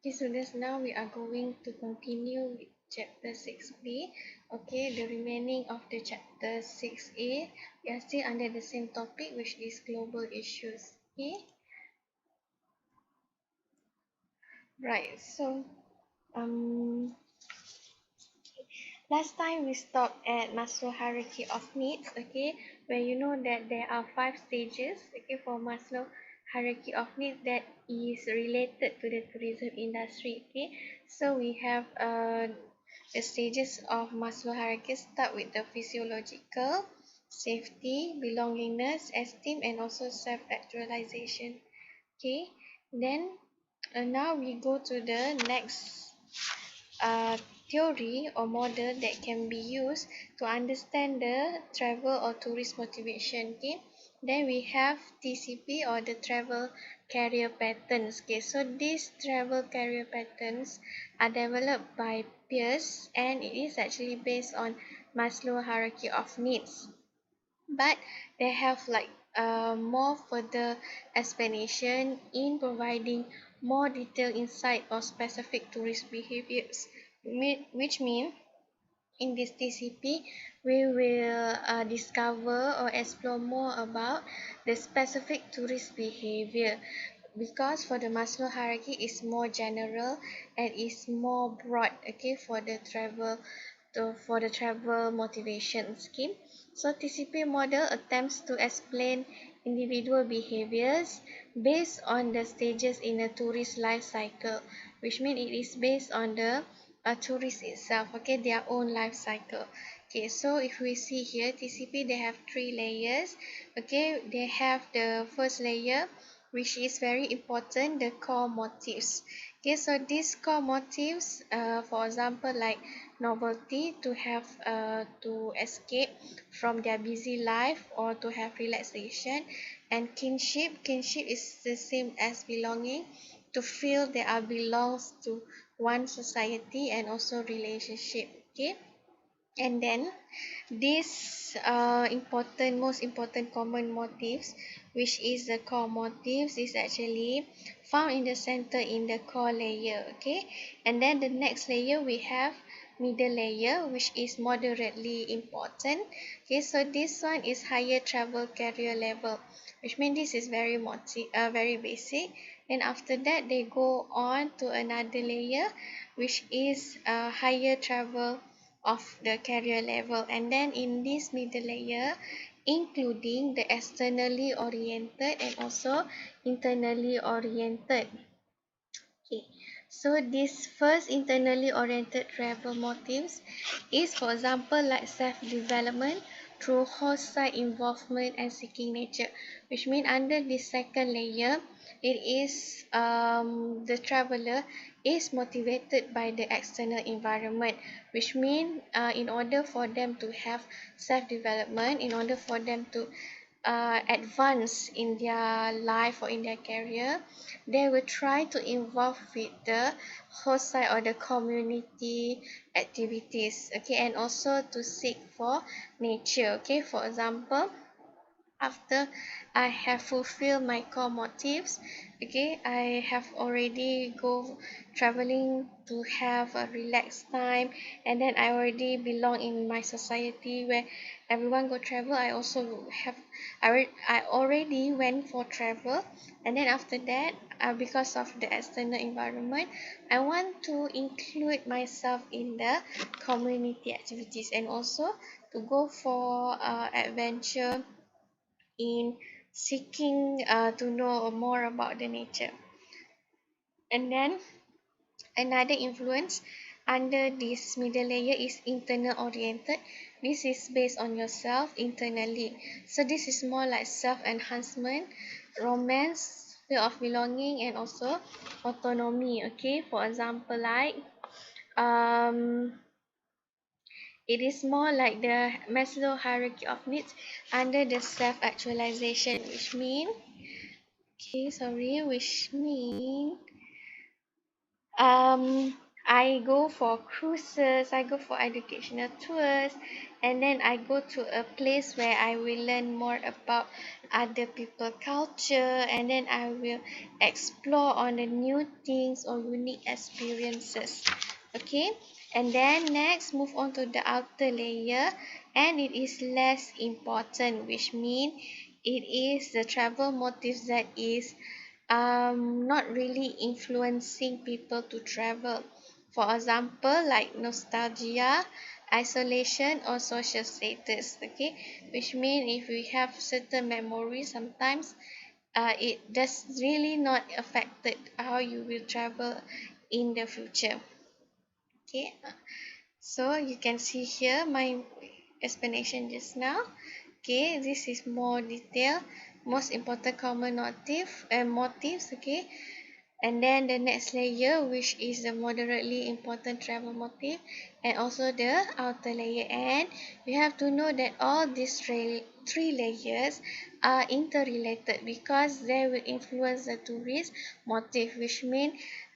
Okay, students, now we are going to continue with chapter 6b. Okay, the remaining of the chapter 6a, we are still under the same topic, which is global issues. Okay, right. So, um, last time we stopped at Maslow hierarchy of needs. Okay, where you know that there are 5 stages. Okay, for Maslow hierarchy of needs that is related to the tourism industry. Okay, so we have the stages of Maslow hierarchy start with the physiological, safety, belongingness, esteem, and also self-actualization. Okay, then now we go to the next theory or model that can be used to understand the travel or tourist motivation. Okay, then we have TCP or the travel career patterns. Okay, so these travel career patterns are developed by peers and it is actually based on Maslow hierarchy of needs, but they have like more further explanation in providing more detailed insight or specific tourist behaviors, which mean in this TCP we will discover or explore more about the specific tourist behavior, because for the Maslow hierarchy is more general and is more broad. Okay, for the travel motivation scheme. So TCP model attempts to explain individual behaviors based on the stages in a tourist life cycle, which means it is based on the tourist itself. Okay, their own life cycle. Okay, so if we see here TCP, they have 3 layers. Okay, they have the first layer, which is very important, the core motives. Okay, so these core motives, for example, like novelty, to have to escape from their busy life or to have relaxation, and kinship is the same as belonging, to feel they are belongs to one society, and also relationship. Okay, and then this most important common motives, which is the core motives, is actually found in the center in the core layer. Okay, and then the next layer we have middle layer, which is moderately important. Okay, so this one is higher travel career level, which means this is very basic. Then after that they go on to another layer, which is higher travel of the carrier level, and then in this middle layer, including the externally oriented and also internally oriented. Okay, so this first internally oriented travel motives is, for example, like self-development through host site involvement and seeking nature, which means under this second layer, it is the traveler is motivated by the external environment, which means in order for them to have self-development, in order for them to advance in their life or in their career, they will try to involve with the host site or the community activities. Okay, and also to seek for nature. Okay, for example, after I have fulfilled my core motives, okay, I have already go traveling to have a relaxed time, and then I already belong in my society where everyone go travel. I also have I already went for travel, and then after that, because of the external environment, I want to include myself in the community activities, and also to go for adventure in seeking to know more about the nature. And then another influence under this middle layer is internal oriented. This is based on yourself internally. So this is more like self-enhancement, romance, feel of belonging, and also autonomy. Okay, for example, like um it is more like the Maslow hierarchy of needs under the self-actualization, which mean um I go for cruises, I go for educational tours, and then I go to a place where I will learn more about other people culture, and then I will explore on the new things or unique experiences. Okay, and then next move on to the outer layer, and it is less important, which mean it is the travel motives that is not really influencing people to travel. For example, like nostalgia, isolation, or social status. Okay, which mean if we have certain memories, sometimes it does really not affected how you will travel in the future. Okay, so you can see here my explanation just now. Okay, this is more detailed. Most important common motive and motives. Okay, and then the next layer, which is the moderately important travel motive, and also the outer layer. And we have to know that all these three layers are interrelated because they will influence the tourist motive, which means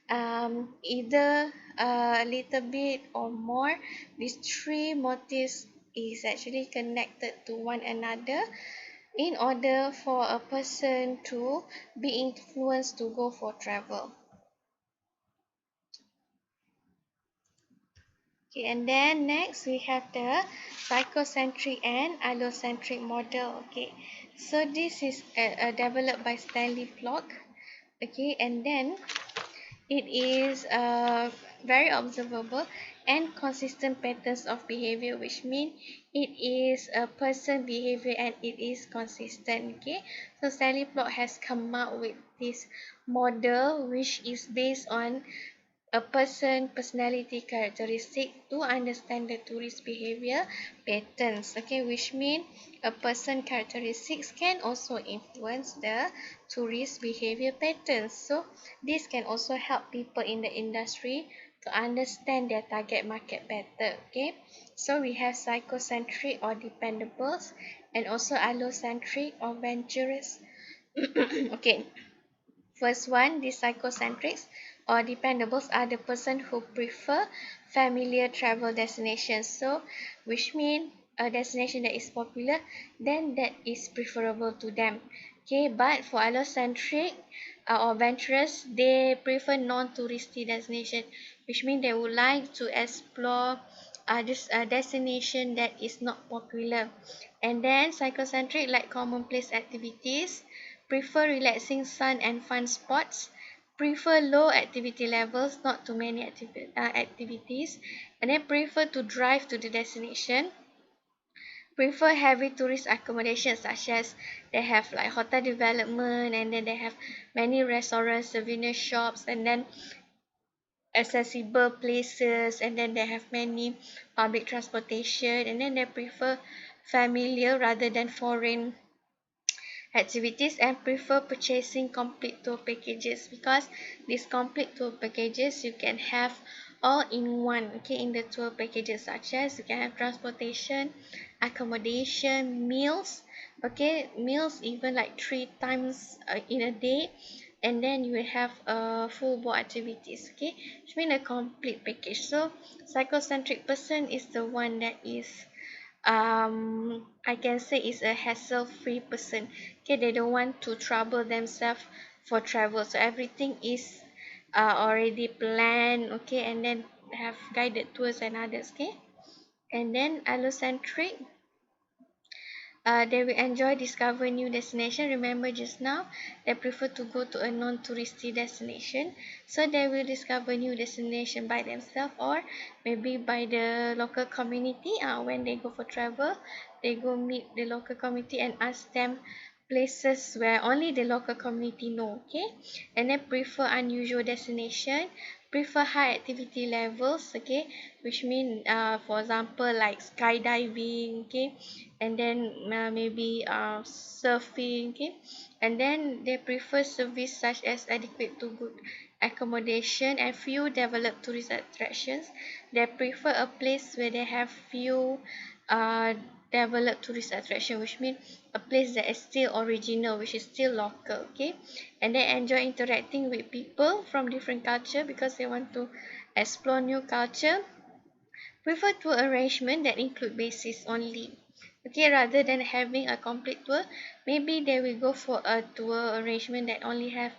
either a little bit or more. These three motives is actually connected to one another in order for a person to be influenced to go for travel. Okay, and then next we have the psychocentric and allocentric model. Okay, so this is developed by Stanley Flock. Okay, and then it is very observable and consistent patterns of behavior, which mean it is a person behavior and it is consistent. Okay, so Stanley Flock has come up with this model which is based on a person personality characteristic to understand the tourist behavior patterns. Okay, which mean a person characteristics can also influence the tourist behavior patterns. So this can also help people in the industry to understand their target market better. Okay, so we have psychocentric or dependables, and also allocentric or venturous. Okay, first one, the psychocentrics or dependables are the person who prefer familiar travel destinations. So, which mean a destination that is popular, then that is preferable to them. Okay, but for allocentric or venturous, they prefer non-touristy destination, which mean they would like to explore this destination that is not popular. And then psychocentric like commonplace activities, prefer relaxing sun and fun spots, prefer low activity levels, not too many activities, and then prefer to drive to the destination, prefer heavy tourist accommodation such as they have like hotel development, and then they have many restaurants, souvenir shops, and then accessible places, and then they have many public transportation, and then they prefer familiar rather than foreign activities, and prefer purchasing complete tour packages because these complete tour packages you can have all in one. Okay, in the tour packages, such as you can have transportation, accommodation, meals. Okay, meals even like 3 times in a day, and then you will have full board activities. Okay, which mean a complete package. So psychocentric person is the one that is I can say is a hassle free person. Okay, they don't want to trouble themselves for travel, so everything is already planned. Okay, and then have guided tours and others. Okay, and then allocentric, they will enjoy discover new destination. Remember just now, they prefer to go to a non-touristy destination. So they will discover new destination by themselves or maybe by the local community. When they go for travel, they go meet the local community and ask them places where only the local community know. Okay, and then prefer unusual destination, prefer high activity levels. Okay, which mean for example like skydiving. Okay, and then maybe surfing. Okay, and then they prefer service such as adequate to good accommodation and few developed tourist attractions. They prefer a place where they have few uh, developed tourist attraction, which means a place that is still original, which is still local. Okay, and they enjoy interacting with people from different culture because they want to explore new culture. Prefer tour arrangement that include basis only. Okay, rather than having a complete tour, maybe they will go for a tour arrangement that only have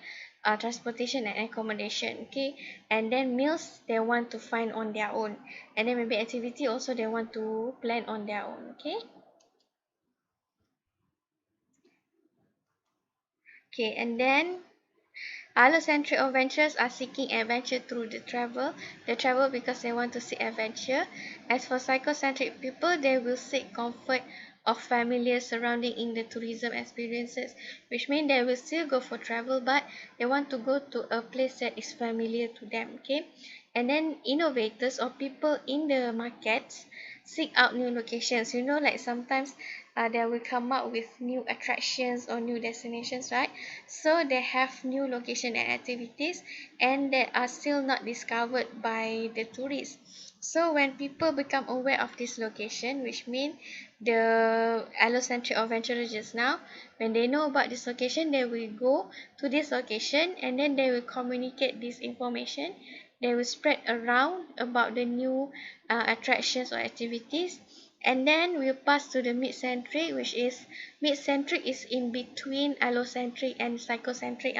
transportation and accommodation. Okay, and then meals they want to find on their own, and then maybe activity also they want to plan on their own. Okay. Okay, and then allocentric adventurers are seeking adventure through the travel. They travel because they want to seek adventure. As for psychocentric people, they will seek comfort of familiar surrounding in the tourism experiences, which means they will still go for travel, but they want to go to a place that is familiar to them. Okay, and then innovators or people in the markets seek out new locations. You know, like sometimes they will come up with new attractions or new destinations, right? So they have new location and activities, and that are still not discovered by the tourists. So when people become aware of this location, which means the allocentric adventurers just now, when they know about this location, they will go to this location, and then they will communicate this information. They will spread around about the new attractions or activities, and then we'll pass to the mid-centric, which is mid-centric is in between allocentric and psychocentric.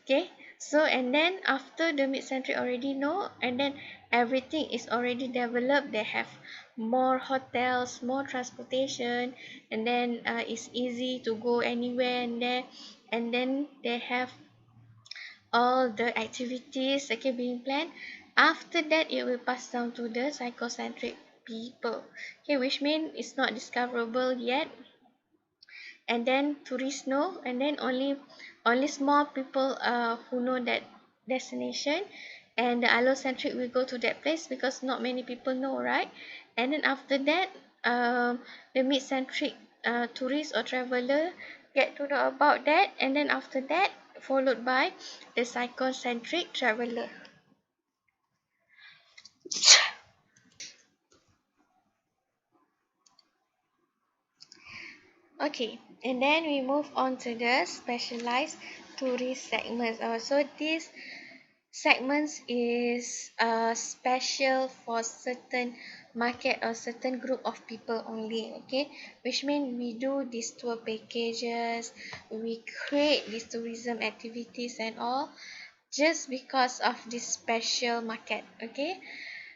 Okay, so and then after the mid-centric already know, and then everything is already developed, they have more hotels, more transportation, and then it's easy to go anywhere and there, and then they have all the activities okay being planned. After that it will pass down to the psychocentric people, okay, which means it's not discoverable yet, and then tourists know, and then only small people who know that destination, and the allocentric will go to that place because not many people know, right? And then after that the mid-centric tourist or traveler get to know about that, and then after that followed by the psychocentric traveler. Okay, and then we move on to the specialized tourist segments. So this segments is special for certain market or certain group of people only. Okay, which means we do these tour packages, we create these tourism activities and all just because of this special market. Okay,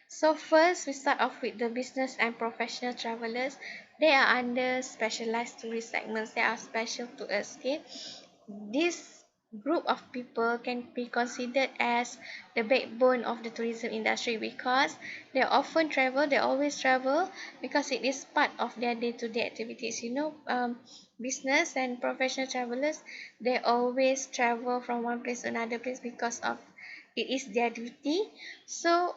so first we start off with the business and professional travelers. They are under specialized tourist segments. They are special to us. Okay, this group of people can be considered as the backbone of the tourism industry because they often travel, they always travel because it is part of their day-to-day activities. You know, business and professional travelers, they always travel from one place to another place because of it is their duty. So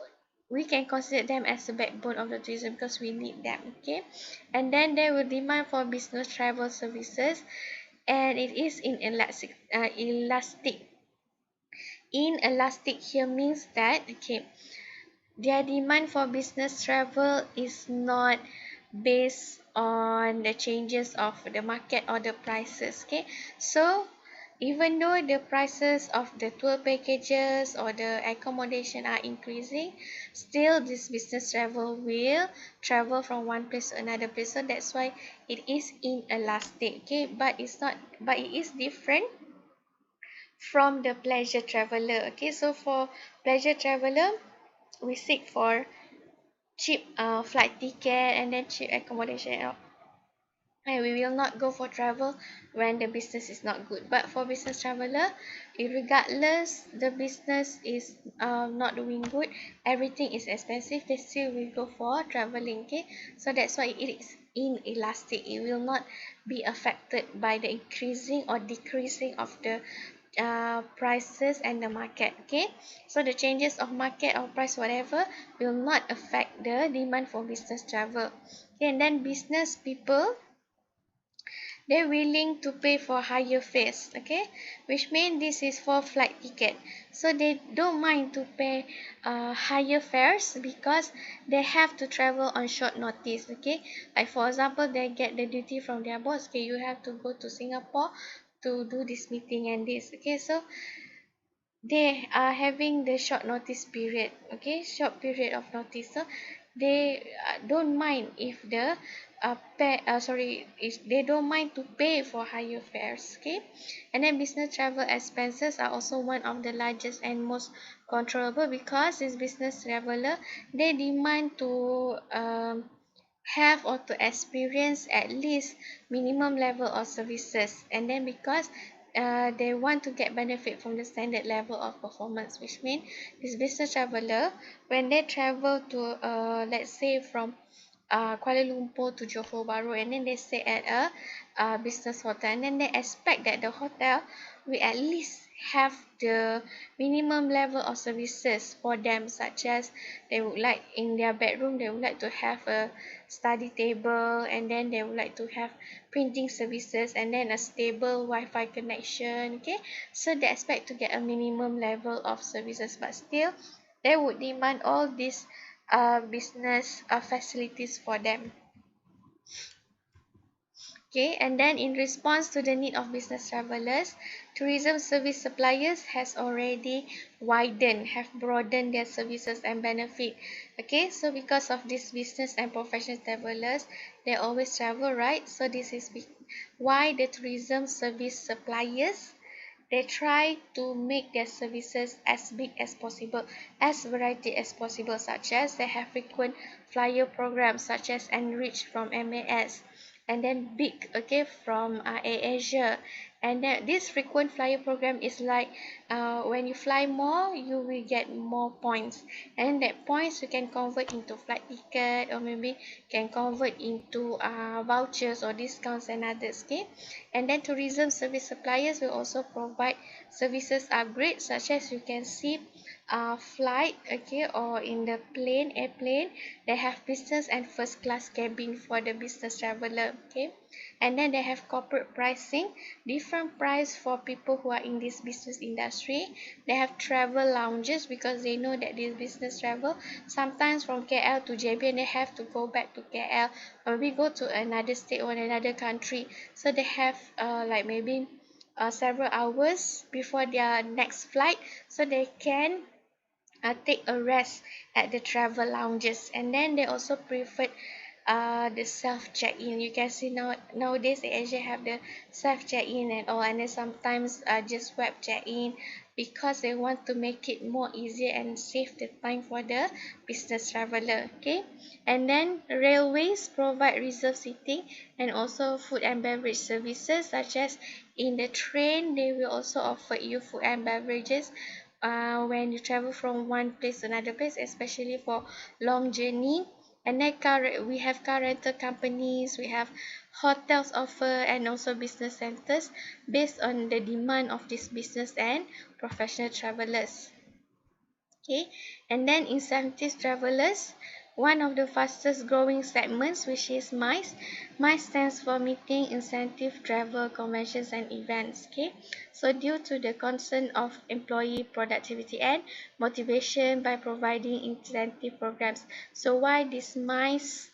we can consider them as the backbone of the tourism because we need them. Okay, and then they will demand for business travel services, and it is in elastic. Inelastic here means that okay, their demand for business travel is not based on the changes of the market or the prices. Okay, so even though the prices of the tour packages or the accommodation are increasing, still this business travel will travel from one place to another place. So that's why it is inelastic. Okay, but it is different from the pleasure traveler. Okay, so for pleasure traveler, we seek for cheap flight ticket and then cheap accommodation and we will not go for travel when the business is not good. But for business traveler, regardless the business is not doing good, everything is expensive, they still will go for traveling. Okay, so that's why it is inelastic. It will not be affected by the increasing or decreasing of the prices and the market. Okay, so the changes of market or price whatever will not affect the demand for business travel. Okay, and then business people, they're willing to pay for higher fares, okay, which means this is for flight ticket. So they don't mind to pay higher fares because they have to travel on short notice, okay. Like for example, they get the duty from their boss, okay, you have to go to Singapore to do this meeting and this, okay. So they are having the short notice period, okay, short period of notice. So they don't mind if the if they don't mind to pay for higher fares, okay. And then business travel expenses are also one of the largest and most controllable because this business traveler, they demand to have or to experience at least minimum level of services, and then because they want to get benefit from the standard level of performance, which means this business traveler, when they travel to let's say from Kuala Lumpur to Johor Bahru, and then they stay at a business hotel, and then they expect that the hotel will at least have the minimum level of services for them, such as they would like in their bedroom, they would like to have a study table, and then they would like to have printing services, and then a stable Wi-Fi connection, okay. So they expect to get a minimum level of services, but still they would demand all these business facilities for them. Okay, and then in response to the need of business travelers, tourism service suppliers has already have broadened their services and benefit. Okay, so because of this business and professional travelers, they always travel, right? So this is why the tourism service suppliers, they try to make their services as big as possible, as variety as possible, such as they have frequent flyer programs such as Enrich from MAS, and then Big, okay, from AirAsia. And then this frequent flyer program is like when you fly more, you will get more points, and that points you can convert into flight ticket, or maybe can convert into vouchers or discounts and others, okay. And then tourism service suppliers will also provide services upgrades, such as you can see flight, okay, or in the airplane, they have business and first class cabin for the business traveler, okay. And then they have corporate pricing, different price for people who are in this business industry. They have travel lounges because they know that this business travel sometimes from KL to JB, and they have to go back to KL, or maybe go to another state or another country. So they have like maybe several hours before their next flight, so they can take a rest at the travel lounges. And then they also preferred the self check-in. You can see nowadays they actually have the self check-in and all, and then sometimes just web check-in, because they want to make it more easier and save the time for the business traveler, okay. And then railways provide reserved seating and also food and beverage services, such as in the train they will also offer you food and beverages when you travel from one place to another place, especially for long journey. And then we have car rental companies, we have hotels offer, and also business centers based on the demand of this business and professional travelers. Okay, and then incentive travelers, one of the fastest growing segments, which is MICE. MICE stands for Meeting, Incentive, Travel, Conventions and Events. Okay, so due to the concern of employee productivity and motivation by providing incentive programs. So why these MICE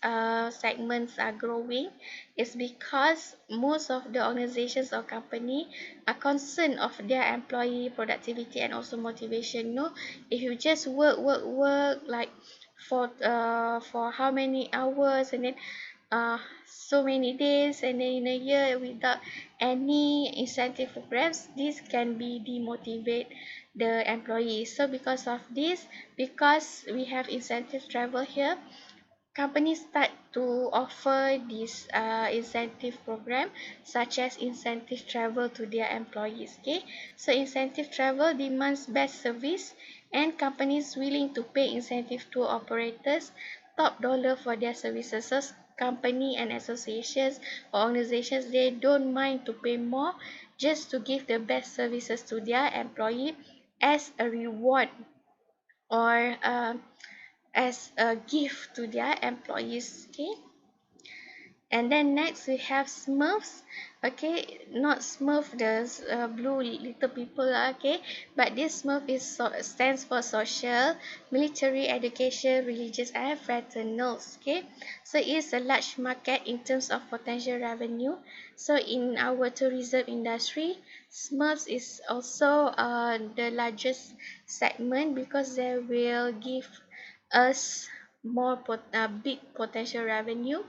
segments are growing is because most of the organizations or company are concerned of their employee productivity and also motivation. If you just work like for how many hours, and then so many days, and then in a year without any incentive programs, this can be demotivate the employees. So because of this, because we have incentive travel here, companies start to offer this incentive program, such as incentive travel to their employees, okay. So incentive travel demands best service, and companies willing to pay incentive to operators top dollar for their services. So company and associations or organizations, they don't mind to pay more just to give the best services to their employee as a reward, or as a gift to their employees, okay. And then next we have Smurfs. Okay, not Smurf the blue little people, okay, but this Smurf is stands for social, military, education, religious, and fraternals. Okay, so it is a large market in terms of potential revenue. So in our tourism industry, Smurfs is also the largest segment because they will give us more big potential revenue.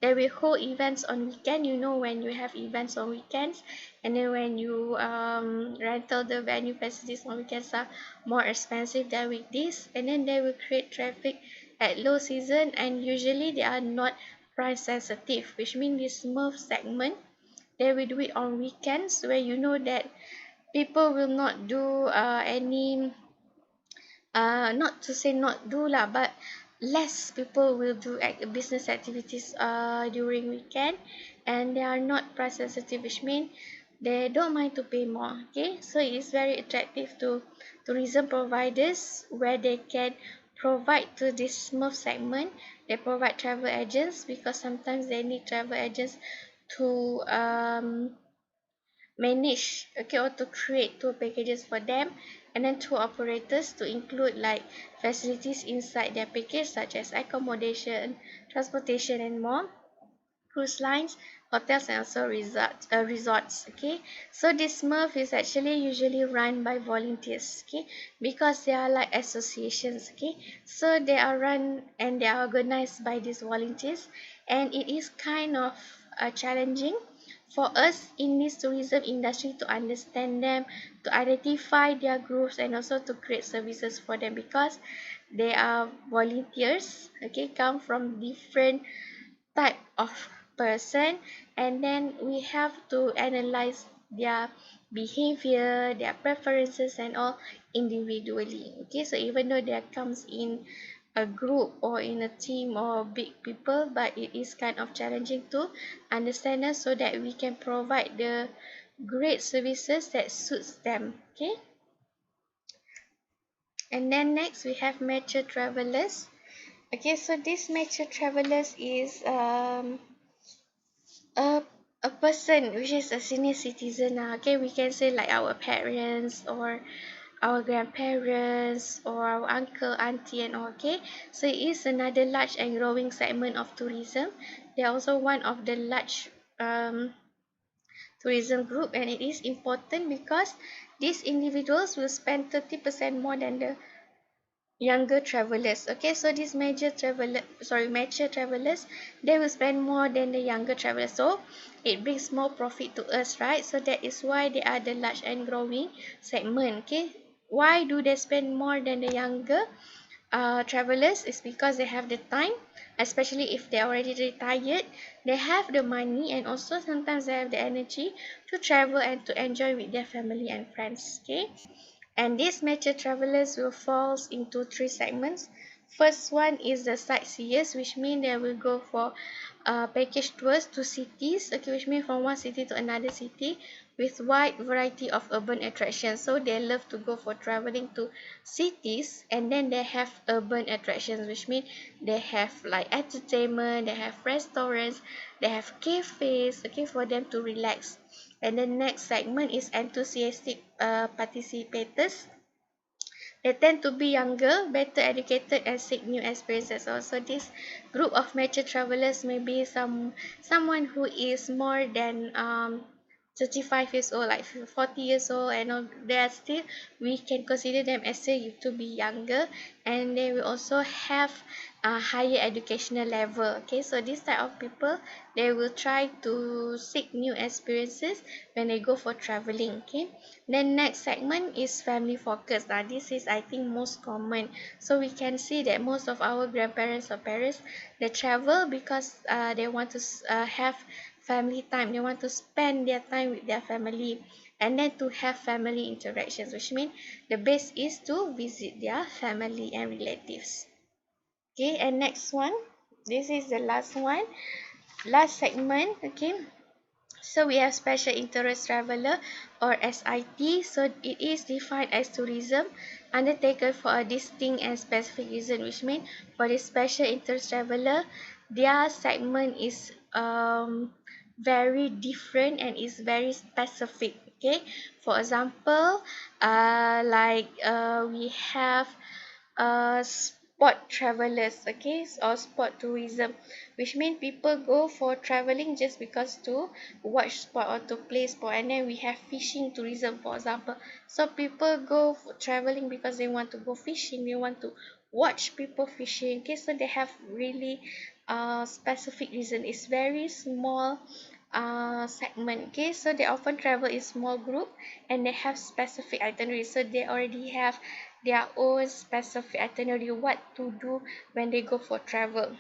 They will hold events on weekend. You know, when you have events on weekends, and then when you rental the venue facilities on weekends are more expensive than weekdays, and then they will create traffic at low season, and usually they are not price sensitive, which means this smooth segment they will do it on weekends where you know that people will not do any not to say not do lah, but less people will do business activities during weekend, and they are not price sensitive, which means they don't mind to pay more. Okay, so it is very attractive to tourism providers where they can provide to this smooth segment. They provide travel agents because sometimes they need travel agents to manage, okay, or to create tour packages for them, and then tour operators to include like facilities inside their package such as accommodation, transportation, and more, cruise lines, hotels, and also resorts. Okay, so this Smurf is actually usually run by volunteers. Okay, because they are like associations. Okay, so they are run and they are organized by these volunteers, and it is kind of challenging for us in this tourism industry to understand them, to identify their groups, and also to create services for them because they are volunteers. Okay, come from different type of person, and then we have to analyze their behavior, their preferences, and all individually. Okay, so even though that comes in a group or in a team or big people, but it is kind of challenging to understand us so that we can provide the great services that suits them. Okay, and then next we have mature travelers. Okay, so this mature travelers is a a person which is a senior citizen. Okay, we can say like our parents or our grandparents or our uncle, auntie, and all. Okay, so it is another large and growing segment of tourism. They are also one of the large tourism group, and it is important because these individuals will spend 30% more than the younger travelers. Okay, so these mature travelers, they will spend more than the younger travelers, so it brings more profit to us, right? So that is why they are the large and growing segment. Okay, why do they spend more than the younger travelers? Is because they have the time, especially if they're already retired, they have the money, and also sometimes they have the energy to travel and to enjoy with their family and friends. Okay, and these mature travelers will fall into three segments. First one is the sightseers, which means they will go for package tours to cities, okay, which means from one city to another city with wide variety of urban attractions. So they love to go for traveling to cities, and then they have urban attractions, which means they have like entertainment, they have restaurants, they have cafes, okay, for them to relax. And the next segment is enthusiastic participators. They tend to be younger, better educated, and seek new experiences. Also, this group of mature travelers may be someone who is more than 35 years old, like 40 years old, and all. They are still, we can consider them as say to be younger, and they will also have a higher educational level. Okay, so this type of people, they will try to seek new experiences when they go for traveling. Okay, then next segment is family focus. Now this is, I think, most common. So we can see that most of our grandparents or parents, they travel because they want to have family time. They want to spend their time with their family, and then to have family interactions, which means the best is to visit their family and relatives. Okay, and next one, this is the last one, last segment. Okay, so we have special interest traveler or SIT. So it is defined as tourism undertaken for a distinct and specific reason, which means for this special interest traveler, their segment is very different and is very specific. Okay, for example, we have sport travelers, okay, or sport tourism, which means people go for traveling just because to watch sport or to play sport. And then we have fishing tourism, for example. So people go for traveling because they want to go fishing, they want to watch people fishing. Okay, so they have really specific reason. It's very small segment. Okay, so they often travel in small group and they have specific itinerary, so they already have their own specific itinerary what to do when they go for travel.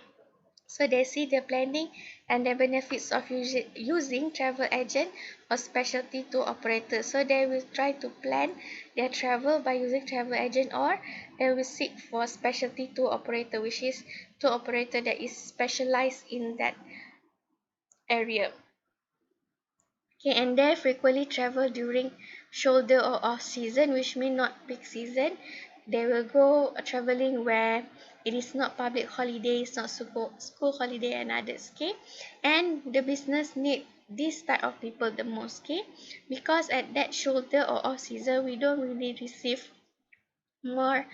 So they see the planning and the benefits of using travel agent or specialty tour operator. So they will try to plan their travel by using travel agent, or they will seek for specialty tour operator, which is tour operator that is specialized in that area. Okay, and they frequently travel during shoulder or off season, which means not peak season. They will go traveling where it is not public holidays, not school holiday and others. Okay, and the business need this type of people the most. Okay, because at that shoulder or off season, we don't really receive more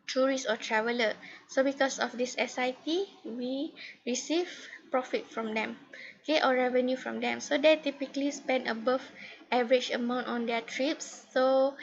tourist or traveler. So because of this SIT, we receive profit from them, okay, or revenue from them. So they typically spend above average amount on their trips. So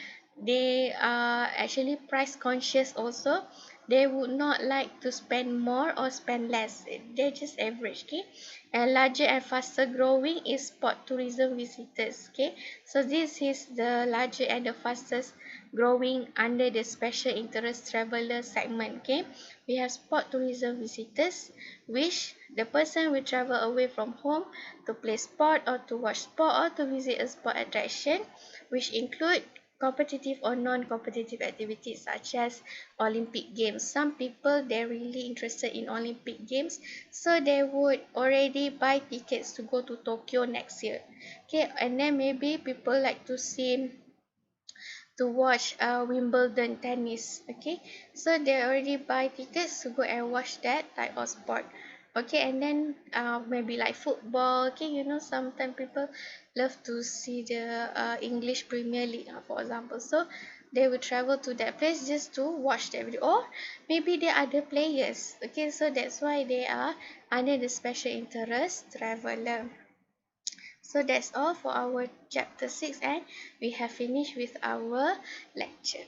they are actually price conscious also. They would not like to spend more or spend less. They're just average, okay. And larger and faster growing is sport tourism visitors, okay. So this is the larger and the fastest growing under the special interest traveler segment. Okay, we have sport tourism visitors, which the person will travel away from home to play sport or to watch sport or to visit a sport attraction, which include competitive or non-competitive activities such as Olympic Games. Some people they're really interested in Olympic Games, so they would already buy tickets to go to Tokyo next year. Okay, and then maybe people like to see to watch Wimbledon tennis. Okay, so they already buy tickets to go and watch that type of sport. Okay, and then maybe like football. Okay, you know sometimes people love to see the English Premier League, for example. So they will travel to that place just to watch that video, or maybe they are the players. Okay, so that's why they are under the special interest traveler. So that's all for our chapter 6, and we have finished with our lecture.